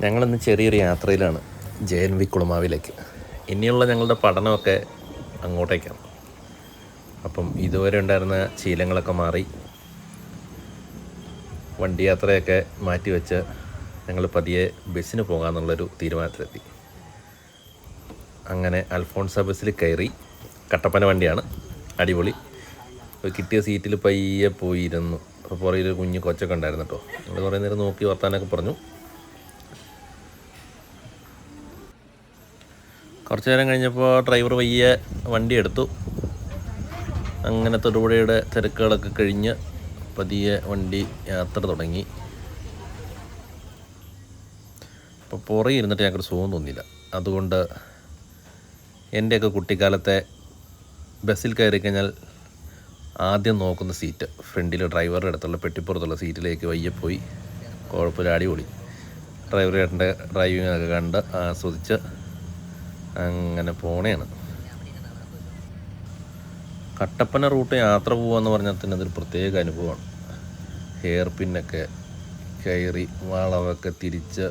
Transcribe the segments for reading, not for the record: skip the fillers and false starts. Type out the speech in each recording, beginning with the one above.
ഞങ്ങളിന്ന് ചെറിയൊരു യാത്രയിലാണ് JNV കുളമാവിലേക്ക്. ഇനിയുള്ള ഞങ്ങളുടെ പഠനമൊക്കെ അങ്ങോട്ടേക്കാണ്. അപ്പം ഇതുവരെ ഉണ്ടായിരുന്ന ശീലങ്ങളൊക്കെ മാറി വണ്ടി യാത്രയൊക്കെ മാറ്റിവെച്ച് ഞങ്ങൾ പതിയെ ബസ്സിന് പോകാമെന്നുള്ളൊരു തീരുമാനത്തിലെത്തി. അങ്ങനെ അൽഫോൺസ ബസ്സിൽ കയറി. കട്ടപ്പന വണ്ടിയാണ്, അടിപൊളി. കിട്ടിയ സീറ്റിൽ പയ്യെ പോയിരുന്നു. അപ്പോൾ പുറകിൽ കുഞ്ഞ് കൊച്ചൊക്കെ ഉണ്ടായിരുന്നു കേട്ടോ. നമ്മൾ കുറേ നേരം നോക്കി വർത്താനൊക്കെ പറഞ്ഞു. കുറച്ച് നേരം കഴിഞ്ഞപ്പോൾ ഡ്രൈവർ പയ്യെ വണ്ടി എടുത്തു. അങ്ങനെ തൊടുപുഴയുടെ തിരക്കുകളൊക്കെ കഴിഞ്ഞ് പതിയെ വണ്ടി യാത്ര തുടങ്ങി. അപ്പോൾ പുറകെ ഇരുന്നിട്ട് ഞങ്ങൾക്ക് സുഖം തോന്നിയില്ല. അതുകൊണ്ട് എൻ്റെയൊക്കെ കുട്ടിക്കാലത്തെ ബസ്സിൽ കയറി കഴിഞ്ഞാൽ ആദ്യം നോക്കുന്ന സീറ്റ് ഫ്രണ്ടിൽ ഡ്രൈവറുടെ അടുത്തുള്ള പെട്ടിപ്പുറത്തുള്ള സീറ്റിലേക്ക് വയ്യെ പോയി. കുഴപ്പമില്ല, അടിപൊളി. ഡ്രൈവറുടെ ഡ്രൈവിങ്ങൊക്കെ കണ്ട് ആസ്വദിച്ച് അങ്ങനെ പോണേണ്. കട്ടപ്പന റൂട്ട് യാത്ര പോകാമെന്ന് പറഞ്ഞാൽ തന്നെ അതൊരു പ്രത്യേക അനുഭവമാണ്. ഹെയർ പിന്നൊക്കെ കയറി വളവൊക്കെ തിരിച്ച്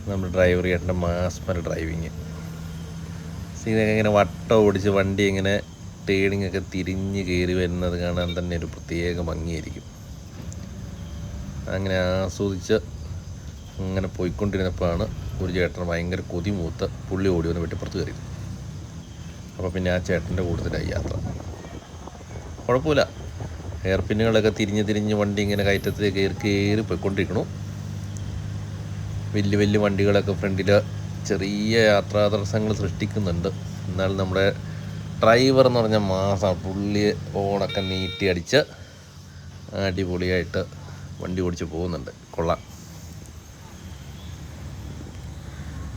നമ്മൾ ഡ്രൈവർ ചേട്ടൻ്റെ മാസ്മര ഡ്രൈവിങ് ഇതൊക്കെ ഇങ്ങനെ വട്ടം ഓടിച്ച് വണ്ടി ഇങ്ങനെ ടേണിങ്ങൊക്കെ തിരിഞ്ഞ് കയറി വരുന്നത് കാണാൻ തന്നെ ഒരു പ്രത്യേക ഭംഗിയായിരിക്കും. അങ്ങനെ ആസ്വദിച്ച് അങ്ങനെ പോയിക്കൊണ്ടിരുന്നപ്പോഴാണ് ഒരു ചേട്ടൻ ഭയങ്കര കൊതിമൂത്ത് പുള്ളി ഓടി വന്ന് വെട്ടിപ്പുറത്ത് കയറി. അപ്പോൾ പിന്നെ ആ ചേട്ടൻ്റെ കൂട്ടത്തിലായി യാത്ര. കുഴപ്പമില്ല, ഹെയർ പിന്നുകളൊക്കെ തിരിഞ്ഞ് വണ്ടി ഇങ്ങനെ കയറ്റത്തിലേക്ക് കയറി പോയിക്കൊണ്ടിരിക്കണു. വലിയ വലിയ വണ്ടികളൊക്കെ ഫ്രണ്ടിൽ ചെറിയ യാത്രാ തടസ്സങ്ങൾ സൃഷ്ടിക്കുന്നുണ്ട്. എന്നാൽ നമ്മുടെ ഡ്രൈവർ എന്ന് പറഞ്ഞാൽ മാസം പുള്ളി ഓണൊക്കെ നീട്ടി അടിച്ച് അടിപൊളിയായിട്ട് വണ്ടി ഓടിച്ച് പോകുന്നുണ്ട്. കൊള്ളാം.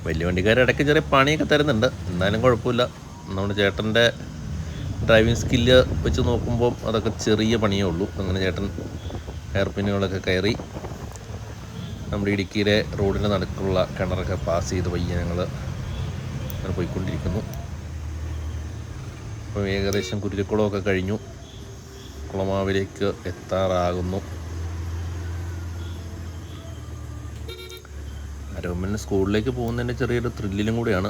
വലിയ വണ്ടിക്കാർ ഇടയ്ക്ക് ചെറിയ പണിയൊക്കെ തരുന്നുണ്ട്, എന്നാലും കുഴപ്പമില്ല. നമ്മുടെ ചേട്ടൻ്റെ ഡ്രൈവിംഗ് സ്കില്ല് വെച്ച് നോക്കുമ്പോൾ അതൊക്കെ ചെറിയ പണിയേ ഉള്ളൂ. അങ്ങനെ ചേട്ടൻ ഹെയർ പിന്നുകളൊക്കെ കയറി നമ്മുടെ ഇടുക്കിയിലെ റോഡിൻ്റെ നടുക്കുള്ള കിണറൊക്കെ പാസ് ചെയ്ത് വയ്യ ഞങ്ങൾ അങ്ങനെ പോയിക്കൊണ്ടിരിക്കുന്നു. അപ്പോൾ ഏകദേശം കുരുതിക്കുളമൊക്കെ കഴിഞ്ഞു, കുളമാവിലേക്ക് എത്താറാകുന്നു. അരവമ്മലിന് സ്കൂളിലേക്ക് പോകുന്നതിൻ്റെ ചെറിയൊരു ത്രില്ലിലും കൂടിയാണ്.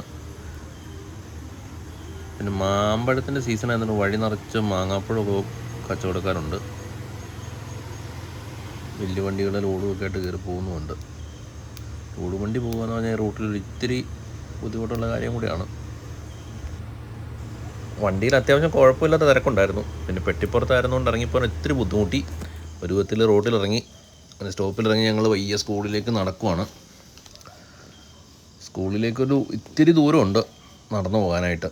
പിന്നെ മാമ്പഴത്തിൻ്റെ സീസൺ ആയതുകൊണ്ട് വഴി നിറച്ച് മാങ്ങാപ്പഴമൊക്കെ കച്ചവടക്കാരുണ്ട്. വലിയ വണ്ടികൾ ലോഡുമൊക്കെ ആയിട്ട് കയറി പോകുന്നുമുണ്ട്. ലോഡ് വണ്ടി പോകുകയെന്ന് പറഞ്ഞാൽ റൂട്ടിൽ ഇത്തിരി ബുദ്ധിമുട്ടുള്ള കാര്യം കൂടിയാണ്. വണ്ടിയിൽ അത്യാവശ്യം കുഴപ്പമില്ലാത്ത തിരക്കുണ്ടായിരുന്നു. പിന്നെ പെട്ടിപ്പുറത്തായിരുന്നുകൊണ്ട് ഇറങ്ങിപ്പോകാൻ ഇത്തിരി ബുദ്ധിമുട്ടി. ഒരു വിധത്തിൽ റോഡിലിറങ്ങി, അങ്ങനെ സ്റ്റോപ്പിലിറങ്ങി ഞങ്ങൾ വയ്യ സ്കൂളിലേക്ക് നടക്കുവാണ്. സ്കൂളിലേക്കൊരു ഇത്തിരി ദൂരമുണ്ട് നടന്നു പോകാനായിട്ട്.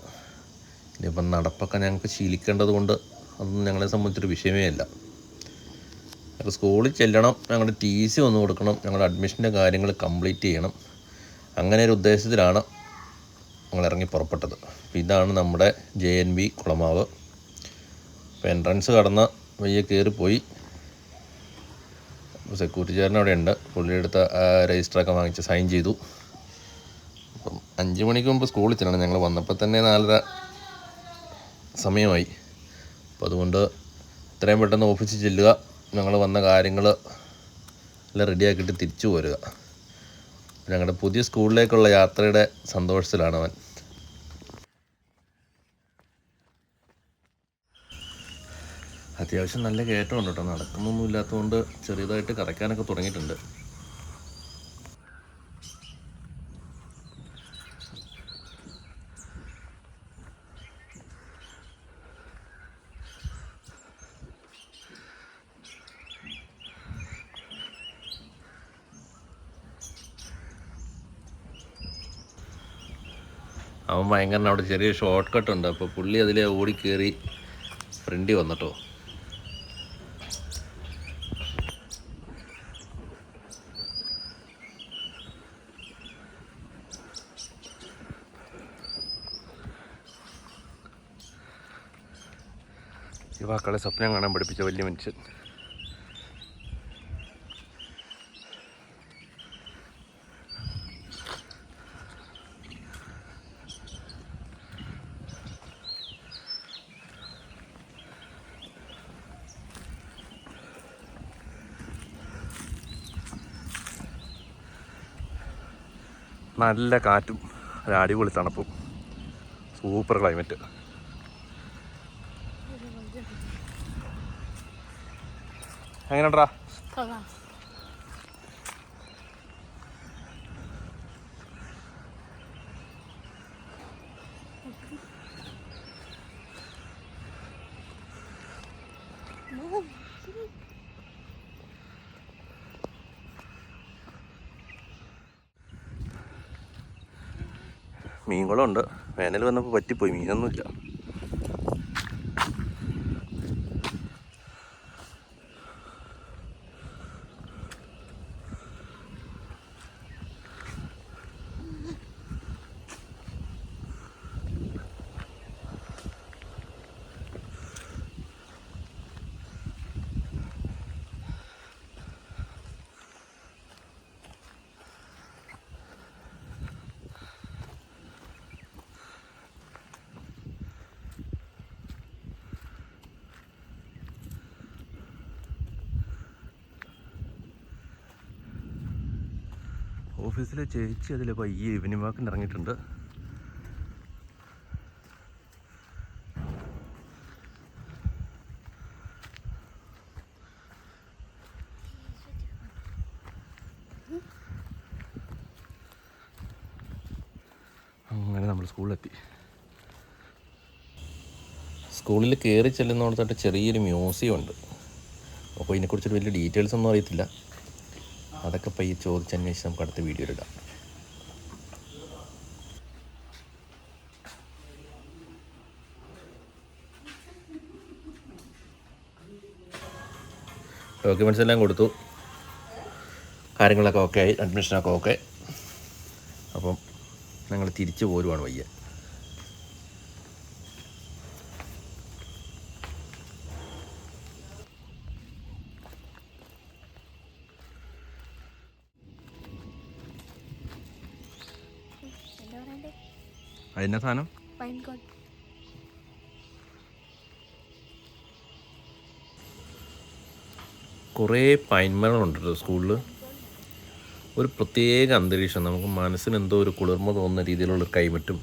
ഇനിയിപ്പം നടപ്പൊക്കെ ഞങ്ങൾക്ക് ശീലിക്കേണ്ടത് കൊണ്ട് അതൊന്നും ഞങ്ങളെ സംബന്ധിച്ചൊരു വിഷയമേ അല്ല. അപ്പോൾ സ്കൂളിൽ ചെല്ലണം, ഞങ്ങളുടെ TC ഒന്ന് കൊടുക്കണം, ഞങ്ങളുടെ അഡ്മിഷൻ്റെ കാര്യങ്ങൾ കംപ്ലീറ്റ് ചെയ്യണം. അങ്ങനെ ഒരു ഉദ്ദേശത്തിലാണ് ഞങ്ങൾ ഇറങ്ങി പുറപ്പെട്ടത്. അപ്പോൾ ഇതാണ് നമ്മുടെ JNV കുളമാവ്. അപ്പോൾ എൻട്രൻസ് കടന്ന് വയ്യ കയറിപ്പോയി. അപ്പോൾ സെക്യൂരിറ്റി ചേട്ടൻ അവിടെ ഉണ്ട്. പുള്ളിയെടുത്ത് രജിസ്റ്ററൊക്കെ വാങ്ങിച്ച് സൈൻ ചെയ്തു. അപ്പം 5 മണിക്ക് മുമ്പ് സ്കൂളിൽ ചെല്ലണം. ഞങ്ങൾ വന്നപ്പോൾ തന്നെ 4:30 സമയമായി. അപ്പോൾ അതുകൊണ്ട് ഇത്രയും പെട്ടെന്ന് ഓഫീസിൽ ചെല്ലുക, ഞങ്ങൾ വന്ന കാര്യങ്ങൾ എല്ലാം റെഡിയാക്കിയിട്ട് തിരിച്ചു പോരുക. ഞങ്ങളുടെ പുതിയ സ്കൂളിലേക്കുള്ള യാത്രയുടെ സന്തോഷത്തിലാണ് അവൻ. അത്യാവശ്യം നല്ല കയറ്റമുണ്ട് കേട്ടോ. നടക്കുന്നൊന്നും ഇല്ലാത്തതുകൊണ്ട് ചെറിയതായിട്ട് കറക്കാനൊക്കെ തുടങ്ങിയിട്ടുണ്ട്. അവൻ ഭയങ്കര അവിടെ ചെറിയ ഷോർട്ട് കട്ട് ഉണ്ട്. അപ്പോൾ പുള്ളി അതിലെ ഓടിക്കയറി ഫ്രണ്ടിൽ വന്നിട്ടോ. യുവാക്കളെ സ്വപ്നം കാണാൻ പഠിപ്പിച്ച വലിയ മനുഷ്യൻ. നല്ല കാറ്റും ഒരു അടിപൊളി തണുപ്പും, സൂപ്പർ ക്ലൈമറ്റ്. എങ്ങനെയുണ്ടാ? മീൻകുളമുണ്ട്. വേനൽ വന്നപ്പോൾ പറ്റിപ്പോയി, മീനൊന്നുമില്ല. ഓഫീസിലെ ചേച്ചി അതിൽ പയ്യെ ഈവനിങ് വാക്കിന് ഇറങ്ങിയിട്ടുണ്ട്. അങ്ങനെ നമ്മൾ സ്കൂളിലെത്തി. സ്കൂളിൽ കയറി ചെല്ലുന്നിടത്തായിട്ട് ചെറിയൊരു മ്യൂസിയം ഉണ്ട്. അപ്പോൾ ഇതിനെക്കുറിച്ചൊരു വലിയ ഡീറ്റെയിൽസ് ഒന്നും അറിയത്തില്ല. അതൊക്കെ പയ്യെ ചോദിച്ചന്വേഷിച്ച് നമുക്ക് അടുത്ത വീഡിയോയിൽ ഇടാം. ഡോക്യുമെൻറ്റ്സ് എല്ലാം കൊടുത്തു, കാര്യങ്ങളൊക്കെ ഓക്കെ ആയി, അഡ്മിഷനൊക്കെ ഓക്കെ. അപ്പം ഞങ്ങൾ തിരിച്ചു പോരുവാണ് വയ്യ. അതിൻ്റെ സാധനം കുറേ പൈൻമരങ്ങളുണ്ട് സ്കൂളിൽ. ഒരു പ്രത്യേക അന്തരീക്ഷം, നമുക്ക് മനസ്സിന് എന്തോ ഒരു കുളിർമ തോന്നുന്ന രീതിയിലുള്ള ക്ലൈമറ്റും.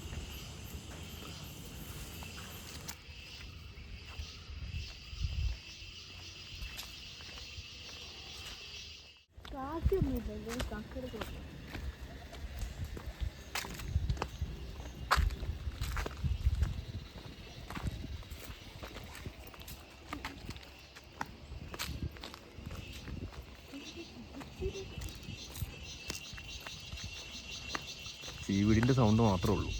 ചീവീടിൻ്റെ സൗണ്ട് മാത്രമേ ഉള്ളൂ.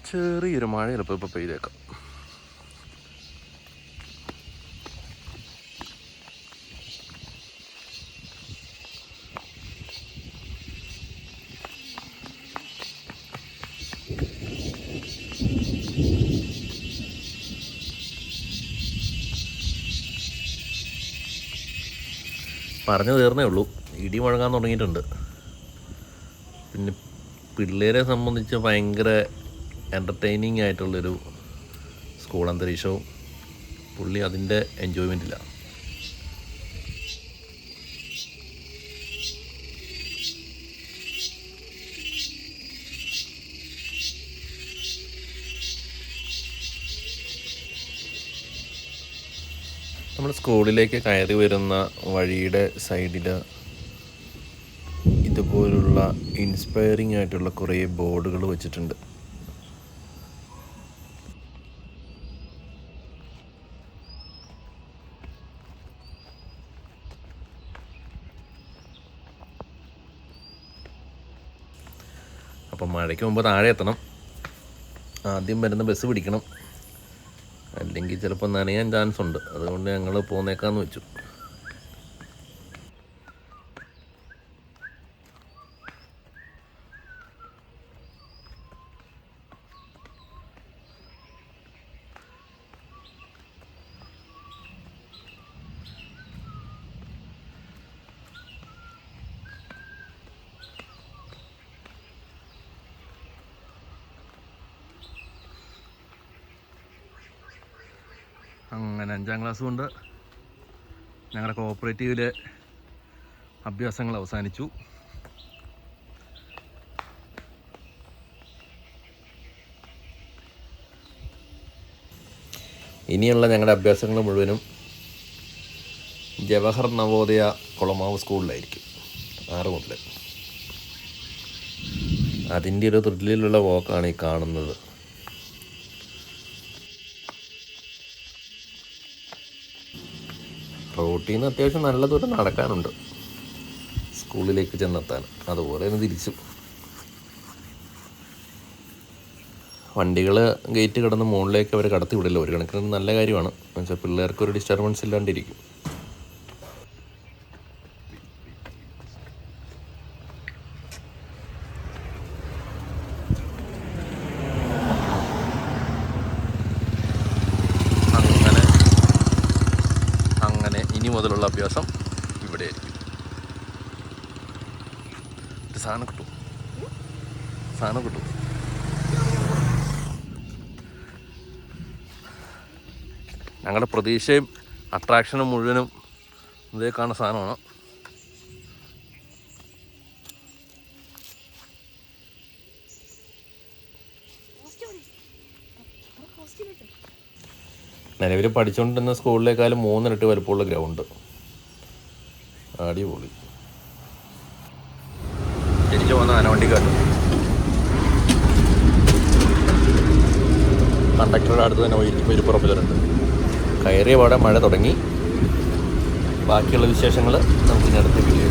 ചെറിയൊരു മഴ ചിലപ്പോൾ ഇപ്പോൾ പെയ്തേക്കാം. പറഞ്ഞു തീർന്നേ ഉള്ളൂ, ഇടി മുഴങ്ങാൻ തുടങ്ങിയിട്ടുണ്ട്. പിന്നെ പിള്ളേരെ സംബന്ധിച്ച് ഭയങ്കര എൻ്റർടൈനിങ് ആയിട്ടുള്ളൊരു സ്കൂൾ അന്തരീക്ഷവും, പുള്ളി അതിൻ്റെ എൻജോയ്മെൻറ്റില്ല. നമ്മൾ സ്കൂളിലേക്ക് കയറി വരുന്ന വഴിയുടെ സൈഡിൽ ഇതുപോലുള്ള ഇൻസ്പയറിംഗ് ആയിട്ടുള്ള കുറേ ബോർഡുകൾ വെച്ചിട്ടുണ്ട്. അപ്പം മഴയ്ക്ക് മുമ്പ് താഴെ എത്തണം. ആദ്യം വരുന്ന ബസ് പിടിക്കണം, അല്ലെങ്കിൽ ചിലപ്പോൾ നനയാൻ ചാൻസ് ഉണ്ട്. അതുകൊണ്ട് ഞങ്ങൾ പോന്നേക്കാന്ന് വെച്ചു. അങ്ങനെ 5ാം ക്ലാസ് കൊണ്ട് ഞങ്ങളുടെ കോഓപ്പറേറ്റീവിലെ അഭ്യാസങ്ങൾ അവസാനിച്ചു. ഇനിയുള്ള ഞങ്ങളുടെ അഭ്യാസങ്ങൾ മുഴുവനും ജവഹർ നവോദയ കുളമാവ് സ്കൂളിലായിരിക്കും 6 മുതൽ. അതിൻ്റെ ഒരു ത്രില്ലിലുള്ള വോക്കാണ് ഈ കാണുന്നത്. റോട്ടിൽ നിന്ന് അത്യാവശ്യം നല്ല ദൂരം നടക്കാനുണ്ട് സ്കൂളിലേക്ക് ചെന്നെത്താൻ. അതുപോലെ തന്നെ തിരിച്ചു വണ്ടികൾ ഗേറ്റ് കിടന്ന് മുകളിലേക്ക് അവർ കടത്തി വിടില്ല. ഒരു കണക്കിന് നല്ല കാര്യമാണ്. എന്നുവെച്ചാൽ പിള്ളേർക്കൊരു ഡിസ്റ്റർബൻസ് ഇല്ലാണ്ടിരിക്കും. അങ്ങനെ ഇനി മുതലുള്ള അഭ്യാസം ഇവിടെ ആയിരിക്കും. സാധനം കിട്ടും. ഞങ്ങളുടെ പ്രതീക്ഷയും അട്രാക്ഷനും മുഴുവനും ഇതേ കാണുന്ന സാധനമാണ്. നിലവിൽ പഠിച്ചുകൊണ്ടിരുന്ന സ്കൂളിലേക്കാളും 3 ഇരട്ടി വലുപ്പമുള്ള ഗ്രൗണ്ട്. അടിപൊളി. തിരിച്ചു പോകുന്ന ആനവണ്ടിക്കാട്ടും കണ്ടക്ടറുടെ അടുത്ത് തന്നെ വരിപ്പുറപ്പിലുണ്ട്. കയറിയ പാടെ മഴ തുടങ്ങി. ബാക്കിയുള്ള വിശേഷങ്ങൾ നമുക്ക് ഇനി അടുത്ത വീഡിയോ